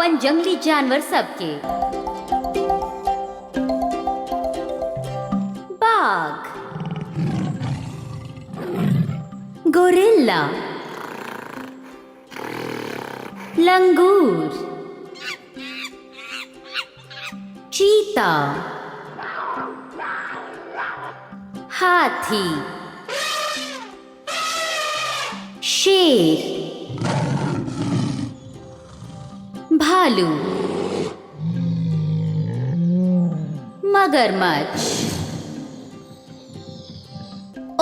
अपन जंगली जानवर सबके। बाघ, गोरिल्ला, लंगूर, चीता, हाथी, शेर, भालू, मगरमच्छ,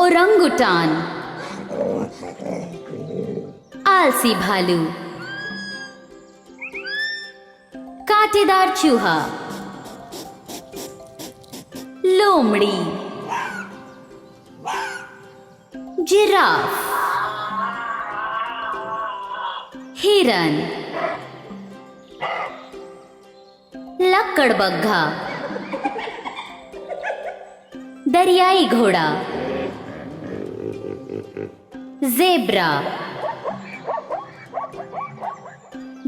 ओरंगुटान, आलसी भालू, कांटेदार चूहा, लोमड़ी, जिराफ, हिरन, लक्कड़बग्घा, दरियाई घोड़ा, ज़ेब्रा,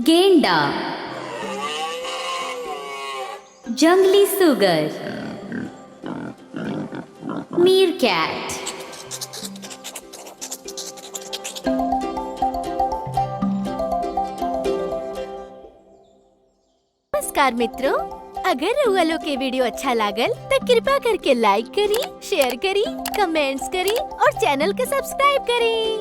गेंडा, जंगली सुगर, मीरकैट। नमस्कार मित्रों, अगर रउआ लोग के वीडियो अच्छा लागल तो कृपा करके लाइक करी, शेयर करी, कमेंट्स करी और चैनल के सब्सक्राइब करी।